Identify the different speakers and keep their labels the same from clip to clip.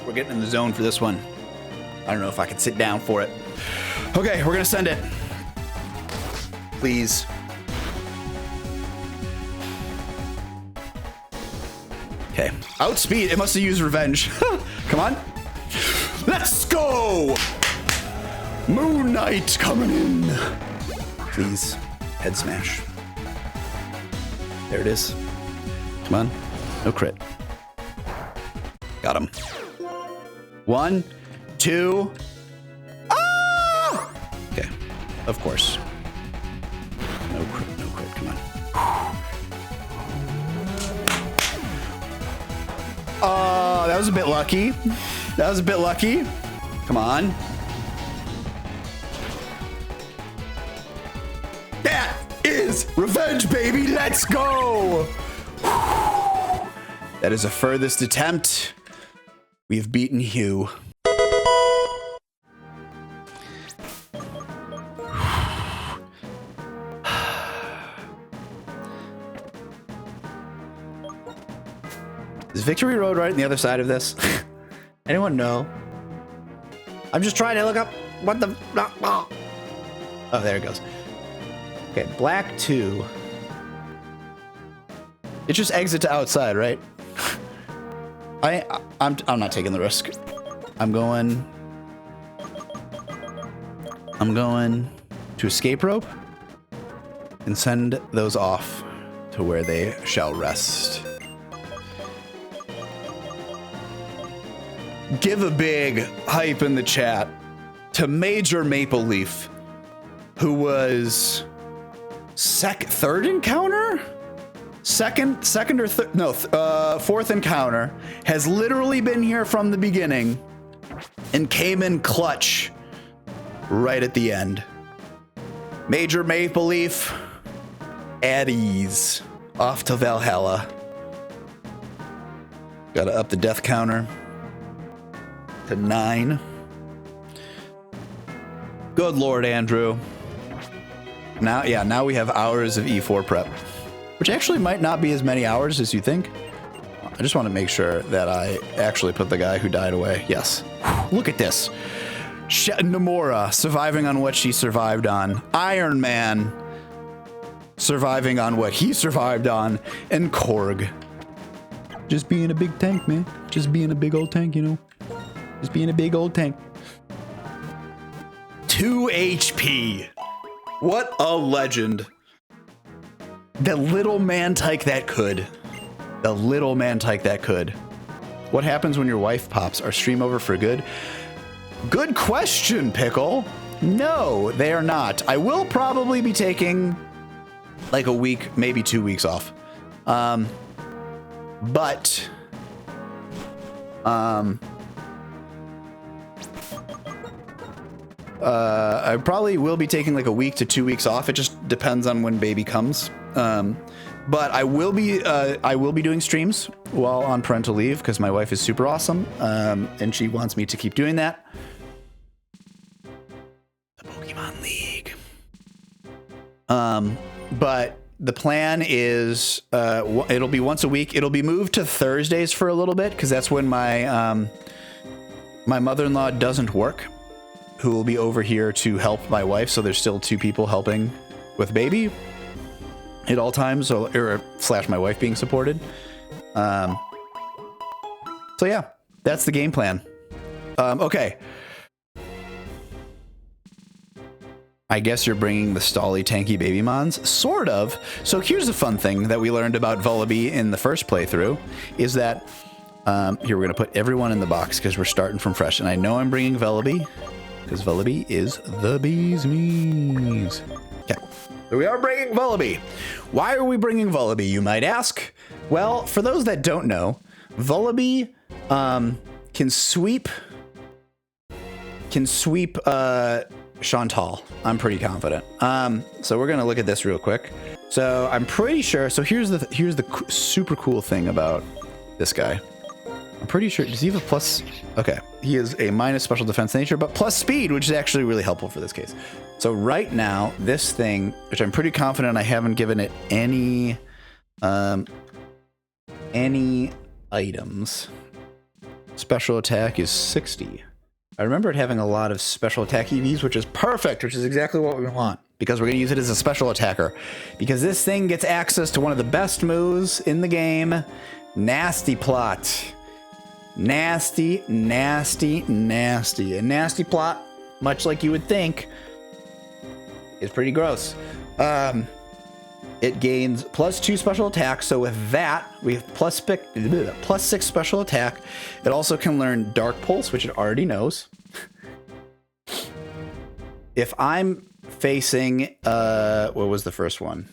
Speaker 1: We're getting in the zone for this one. I don't know if I can sit down for it. Okay, we're gonna send it. Please. Okay. Outspeed. It must have used revenge. Come on. Let's go. Moon Knight coming in. Please. Head smash. There it is. Come on. No crit. Got him. 1, 2. Ah! Okay. Of course. No crit. No crit. Come on. Oh, that was a bit lucky. That was a bit lucky. Come on. That is revenge, baby. Let's go. That is a furthest attempt. We've beaten Hugh. Is Victory Road right on the other side of this? Anyone know? I'm just trying to look up what the... Oh, there it goes. Okay, Black 2. It just exit to outside, right? I'm not taking the risk. I'm going to escape rope and send those off to where they shall rest. Give a big hype in the chat to Major Maple Leaf, who was third encounter? Second or third? No, fourth encounter. Has literally been here from the beginning and came in clutch right at the end. Major Maple Leaf, at ease, off to Valhalla. Gotta up the death counter to 9. Good Lord, Andrew. Now we have hours of E4 prep, which actually might not be as many hours as you think. I just want to make sure that I actually put the guy who died away. Yes. Look at this. Nomura surviving on what she survived on. Iron Man surviving on what he survived on. And Korg. Just being a big tank, man. Just being a big old tank, you know. Just being a big old tank. 2 HP. What a legend. The little man tyke that could. The little man tyke that could. What happens when your wife pops? Are stream over for good? Good question, Pickle. No, they are not. I will probably be taking like a week, maybe 2 weeks off. I probably will be taking like a week to 2 weeks off. It just depends on when baby comes. But I will be doing streams while on parental leave because my wife is super awesome, and she wants me to keep doing that. The Pokemon League. But the plan is it'll be once a week. It'll be moved to Thursdays for a little bit because that's when my my mother-in-law doesn't work, who will be over here to help my wife. So there's still 2 people helping with baby at all times, or slash my wife being supported. So yeah, that's the game plan. Okay. I guess you're bringing the stally tanky baby mons, sort of. So here's a fun thing that we learned about Vullaby in the first playthrough is that here we're gonna put everyone in the box because we're starting from fresh, and I know I'm bringing Vullaby because Vullaby is the bee's knees. Okay, so we are bringing Vullaby. Why are we bringing Vullaby, you might ask? Well, for those that don't know, Vullaby can sweep Chantal. I'm pretty confident. So we're gonna look at this real quick. So I'm pretty sure. So here's the super cool thing about this guy. I'm pretty sure. Does he have a plus? Okay, he is a minus special defense nature, but plus speed, which is actually really helpful for this case. So right now, this thing, which I'm pretty confident I haven't given it any items. Special attack is 60. I remember it having a lot of special attack EVs, which is perfect, which is exactly what we want, because we're going to use it as a special attacker. Because this thing gets access to one of the best moves in the game, Nasty Plot. Nasty, nasty, nasty. A nasty plot, much like you would think, is pretty gross. It gains +2 special attack, so with that, we have +6 special attack. It also can learn Dark Pulse, which it already knows. If I'm facing, what was the first one?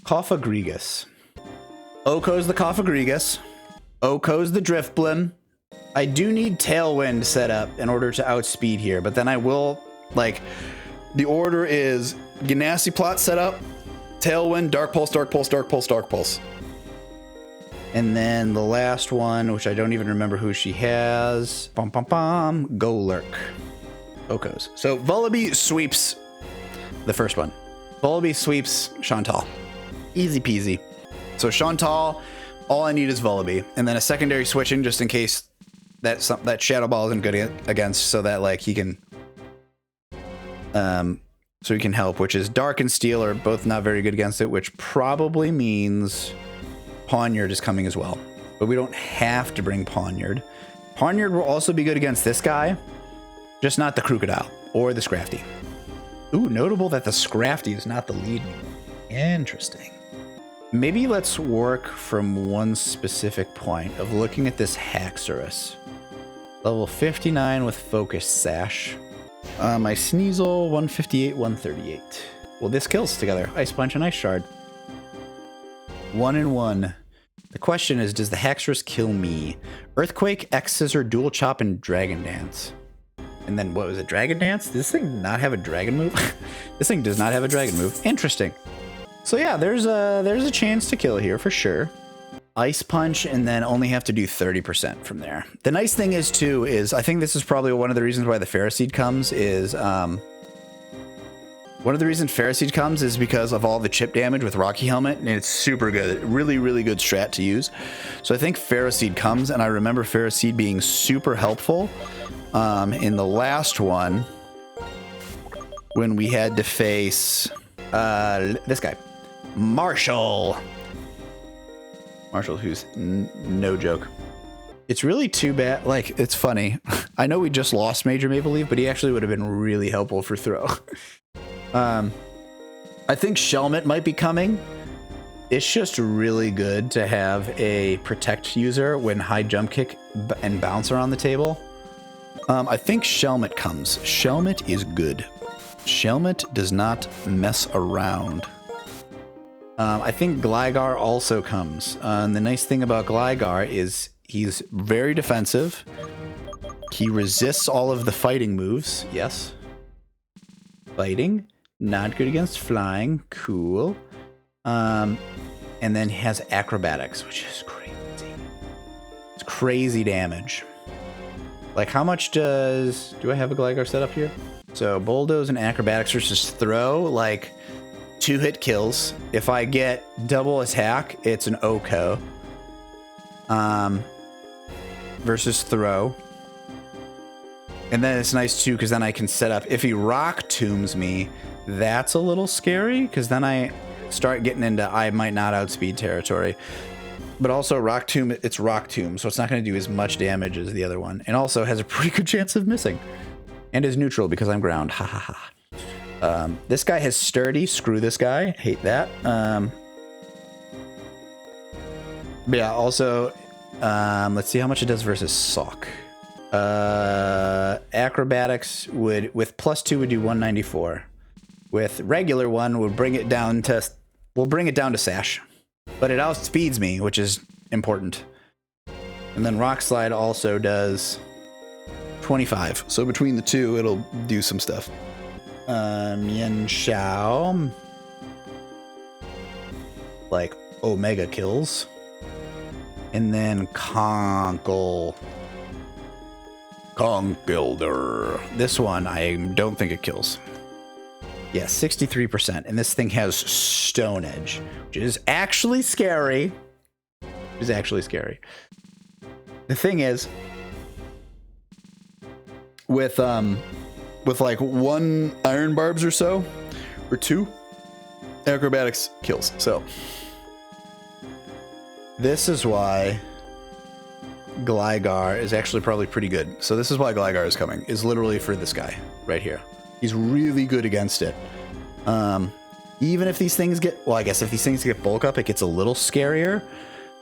Speaker 1: Cophagrigus. Oko's the Cophagrigus. Oko's the Driftblim. I do need Tailwind set up in order to outspeed here, but then I will, like, the order is Nasty Plot set up, Tailwind, Dark Pulse, Dark Pulse, Dark Pulse, Dark Pulse. And then the last one, which I don't even remember who she has. Golurk. Oko's. So Vullaby sweeps the first one. Vullaby sweeps Chantal. Easy peasy. So Chantal, all I need is Vullaby. And then a secondary switching just in case that Shadow Ball isn't good against, so that like he can help, which is Dark and Steel are both not very good against it, which probably means Pawniard is coming as well. But we don't have to bring Pawniard. Pawniard will also be good against this guy, just not the Crocodile or the Scrafty. Ooh, notable that the Scrafty is not the lead. Interesting. Maybe let's work from one specific point of looking at this Haxorus. Level 59 with Focus Sash. My Sneasel, 158, 138. Well, this kills together. Ice Punch and Ice Shard. 1 and 1. The question is, does the Haxorus kill me? Earthquake, X-Scissor, Dual Chop, and Dragon Dance. And then, what was it? Dragon Dance? Does this thing not have a dragon move? This thing does not have a dragon move. Interesting. So yeah, there's a chance to kill here for sure. Ice Punch, and then only have to do 30% from there. The nice thing is too, is I think this is probably one of the reasons why the Ferroseed comes is, one of the reasons Ferroseed comes is because of all the chip damage with Rocky Helmet, and it's super good. Really, really good strat to use. So I think Ferroseed comes, and I remember Ferroseed being super helpful in the last one when we had to face this guy, Marshall. Marshall, who's no joke. It's really too bad. Like, it's funny. I know we just lost Major Maple Leaf, but he actually would have been really helpful for throw. I think Shelmet might be coming. It's just really good to have a protect user when high jump kick and bounce are on the table. I think Shelmet comes. Shelmet is good. Shelmet does not mess around. I think Gligar also comes. The nice thing about Gligar is he's very defensive. He resists all of the fighting moves. Yes. Fighting. Not good against flying. Cool. And then he has acrobatics, which is crazy. It's crazy damage. Like, how much do I have a Gligar set up here? So bulldoze and acrobatics versus throw, like 2-hit kills. If I get double attack, it's an Oko. Versus throw. And then it's nice too, because then I can set up, if he Rock Tombs me, that's a little scary, because then I start getting into I might not outspeed territory. But also Rock Tomb, it's Rock Tomb, so it's not going to do as much damage as the other one. And also has a pretty good chance of missing. And is neutral because I'm ground. Ha ha ha. This guy has Sturdy. Screw this guy. Hate that. But yeah, also, let's see how much it does versus Sock. Acrobatics would, with +2 would do 194. With regular one would bring it down to, Sash. But it outspeeds me, which is important. And then Rock Slide also does 25. So between the two, it'll do some stuff. Yen Xiao. Like Omega kills. And then Conkeldurr. This one, I don't think it kills. Yeah, 63%. And this thing has Stone Edge, which is actually scary. is actually scary. The thing is, with like 1 iron barbs or so, or 2, acrobatics kills. So this is why Gligar is actually probably pretty good. So this is why Gligar is coming, is literally for this guy right here. He's really good against it. Even if these things get, well, I guess if these things get bulk up, it gets a little scarier.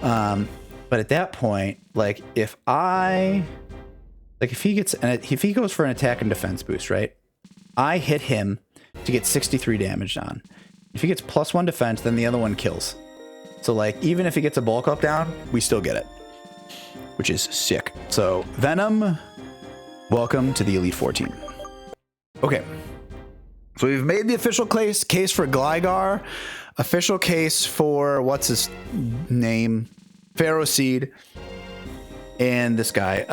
Speaker 1: But at that point, like if he goes for an attack and defense boost, right? I hit him to get 63 damage on. If he gets +1 defense, then the other one kills. So like, even if he gets a bulk up down, we still get it, which is sick. So Venom, welcome to the Elite 14. Okay. So we've made the official case for Gligar, official case for what's his name, Pharaoh Seed, and this guy.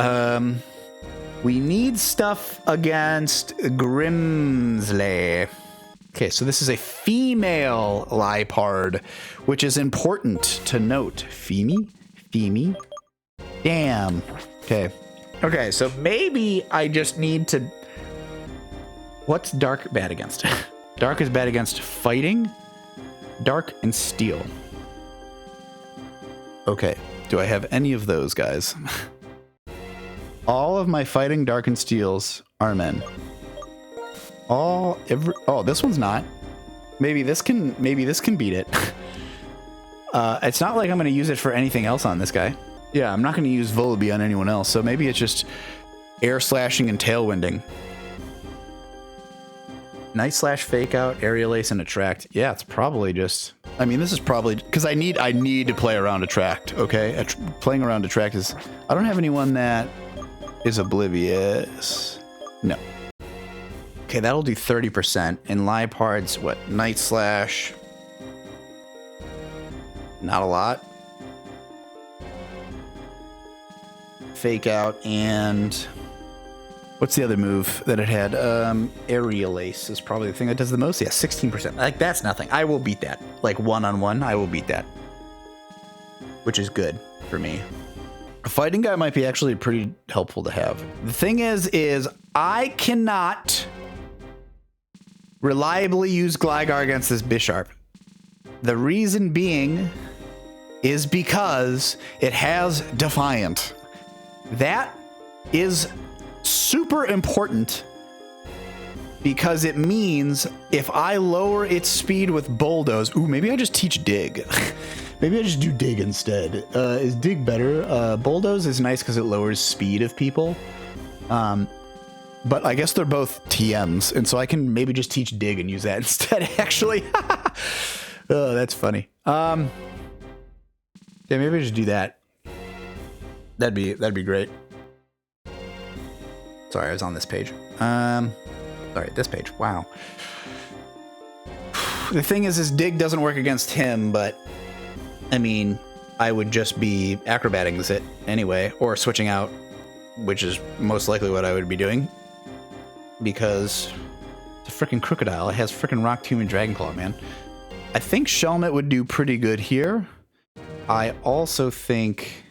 Speaker 1: We need stuff against Grimsley. Okay, so this is a female Liepard, which is important to note. Femmy. Damn. Okay, so maybe I just need to... What's Dark bad against? Dark is bad against fighting, Dark, and Steel. Okay, do I have any of those guys? All of my fighting, Dark, and Steels are men. Oh, this one's not. Maybe this can beat it. It's not like I'm going to use it for anything else on this guy. Yeah, I'm not going to use Volibee on anyone else, so maybe it's just air slashing and tailwinding. Night Slash, Fake Out, Aerial Ace, and Attract. Yeah, it's probably just... I mean, this is probably... Because I need to play around Attract, okay? Playing around Attract is... I don't have anyone that is oblivious. No. Okay, that'll do 30%. And Liepard's, what? Night Slash. Not a lot. Fake Out and... What's the other move that it had? Aerial Ace is probably the thing that does the most. Yeah, 16%. Like, that's nothing. I will beat that. Like, one-on-one, I will beat that. Which is good for me. A fighting guy might be actually pretty helpful to have. The thing is I cannot reliably use Gligar against this Bisharp. The reason being is because it has Defiant. That is super important because it means if I lower its speed with Bulldoze, ooh, maybe I just teach Dig. Maybe I just do Dig instead. Is Dig better? Bulldoze is nice because it lowers speed of people. But I guess they're both TMs, and so I can maybe just teach Dig and use that instead, actually. Oh, that's funny. Yeah, maybe I just do that. That'd be great. Sorry, I was on this page. Sorry, this page. Wow. The thing is Dig doesn't work against him, but I mean, I would just be acrobating it anyway, or switching out, which is most likely what I would be doing, because it's a freaking Crocodile. It has freaking Rock Tomb and Dragon Claw, man. I think Shelmet would do pretty good here. I also think...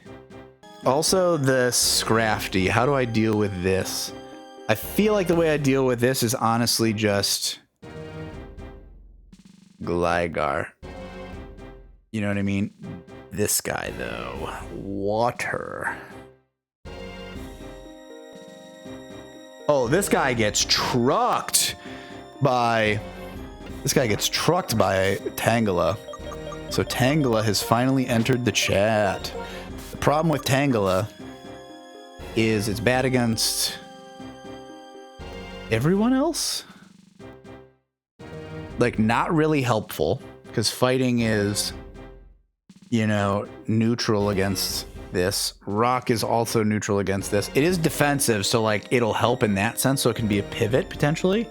Speaker 1: Also, the Scrafty. How do I deal with this? I feel like the way I deal with this is honestly just Gligar. You know what I mean? This guy, though. Water. Oh, this guy gets trucked by... This guy gets trucked by Tangela. So Tangela has finally entered the chat. The problem with Tangela is it's bad against everyone else. Like, not really helpful, because fighting is, you know, neutral against this. Rock is also neutral against this. It is defensive, so like it'll help in that sense, so it can be a pivot potentially.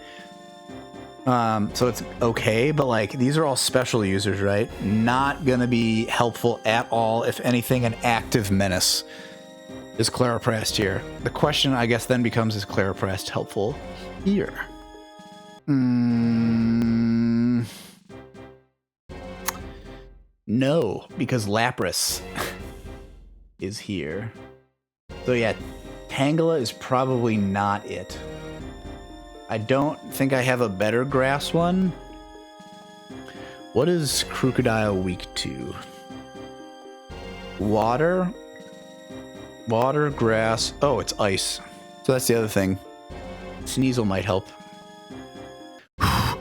Speaker 1: So it's okay, but like these are all special users, right? Not gonna be helpful at all. If anything, an active menace is Claraprast here. The question, I guess, then becomes, is Claraprast helpful here? No, because Lapras. is here. So yeah, Tangela is probably not it. I don't think I have a better grass one. What is Crocodile weak to? Water? Water, grass. Oh, it's ice. So that's the other thing. Sneasel might help.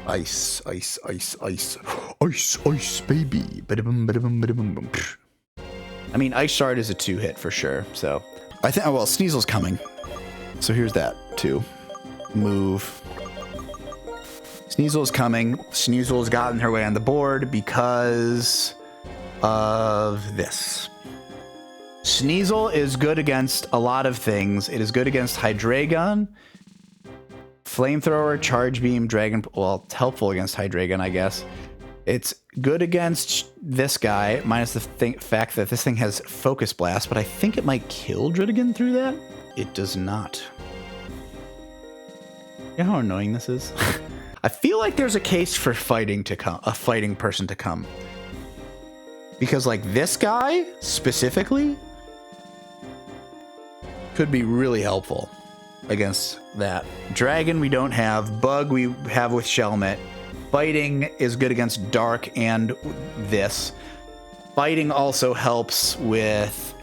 Speaker 1: Ice, ice, ice, ice. Ice, ice, baby. Ba-da-bum, ba-da-bum, ba-da-bum, bum. I mean, Ice Shard is a 2-hit for sure, so. I think, well, Sneasel's coming. So here's that, too. Move. Sneasel's coming. Sneasel's gotten her way on the board because of this. Sneasel is good against a lot of things. It is good against Hydreigon, Flamethrower, Charge Beam, Dragon... Well, it's helpful against Hydreigon, I guess. It's good against this guy, minus the fact that this thing has Focus Blast, but I think it might kill Druddigon through that. It does not. You know how annoying this is? I feel like there's a case for fighting to come, a fighting person to come. Because like this guy, specifically, could be really helpful against that. Dragon we don't have. Bug we have with Shelmet. Fighting is good against Dark and this. Fighting also helps with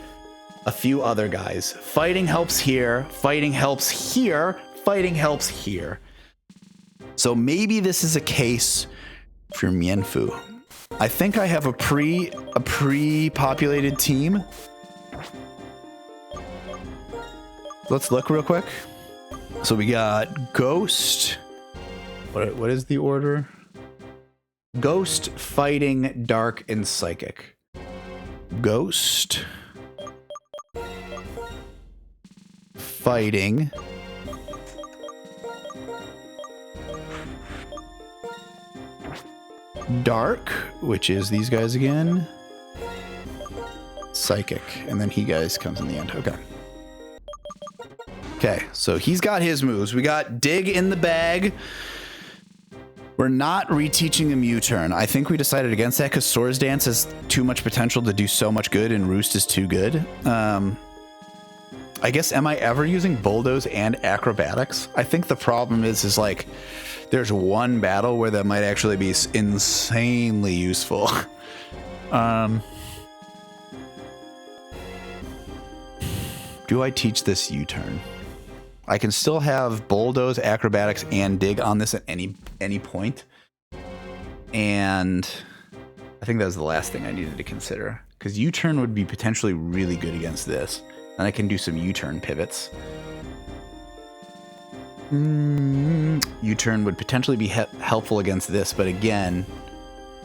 Speaker 1: a few other guys. Fighting helps here. Fighting helps here. Fighting helps here. So maybe this is a case for Mienfoo. I think I have a pre-populated team. Let's look real quick. So we got Ghost. What is the order? Ghost, Fighting, Dark, and Psychic. Ghost. Fighting. Dark, which is these guys again. Psychic, and then he guys comes in the end. Okay. Okay, so he's got his moves. We got Dig in the bag. We're not reteaching him U-turn. I think we decided against that because Swords Dance has too much potential to do so much good and Roost is too good. I guess, am I ever using Bulldoze and Acrobatics? I think the problem is like, there's one battle where that might actually be insanely useful. Do I teach this U-turn? I can still have Bulldoze, Acrobatics, and Dig on this at any point. And I think that was the last thing I needed to consider. Because U-turn would be potentially really good against this. And I can do some U-turn pivots. U-turn would potentially be helpful against this, but again,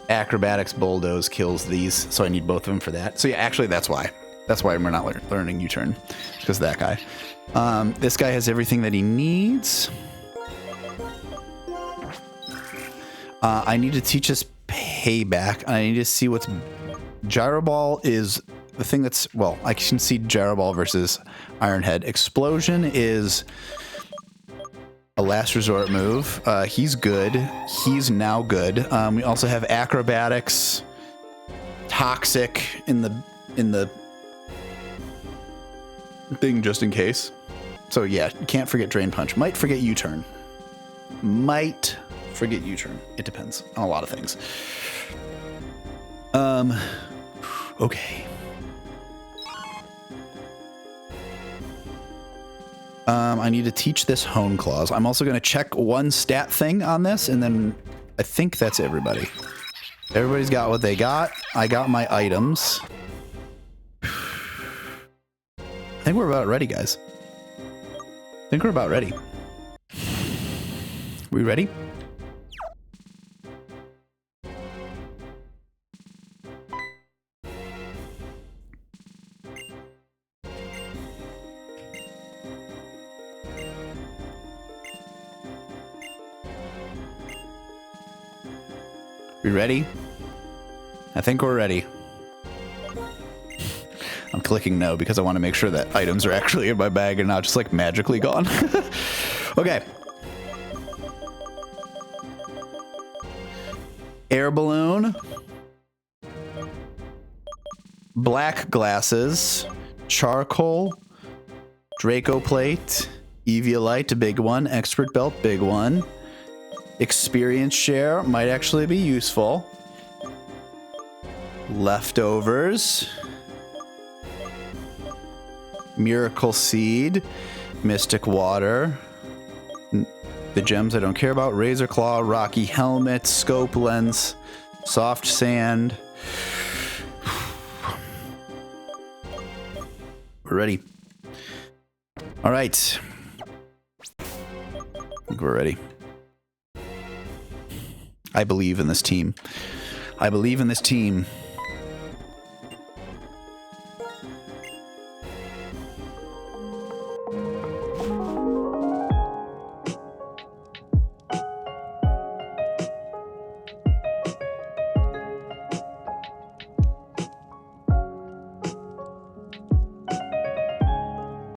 Speaker 1: Acrobatics, Bulldoze kills these, so I need both of them for that. So yeah, actually that's why. That's why we're not learning U-turn, because of that guy. This guy has everything that he needs. I need to teach us Payback. I need to see what's... Gyro Ball is the thing that's... Well, I can see Gyro Ball versus Iron Head. Explosion is a last resort move. He's good. He's now good. We also have Acrobatics, Toxic in the thing just in case. So yeah, can't forget Drain Punch. Might forget U-turn. Might forget U-turn. It depends on a lot of things. Okay. I need to teach this Hone Claws. I'm also going to check one stat thing on this, and then I think that's everybody. Everybody's got what they got. I got my items. I think we're about ready, guys. I think we're about ready. We ready? We ready? I think we're ready. I'm clicking no because I want to make sure that items are actually in my bag and not just like magically gone. Okay. Air balloon. Black glasses. charcoal, Draco plate, Eviolite, a big one, expert belt, big one. Experience share might actually be useful. Leftovers. Miracle seed, mystic water. The gems I don't care about. Razor claw, rocky helmet, scope lens, soft sand. We're ready. All right. I think we're ready. I believe in this team. I believe in this team.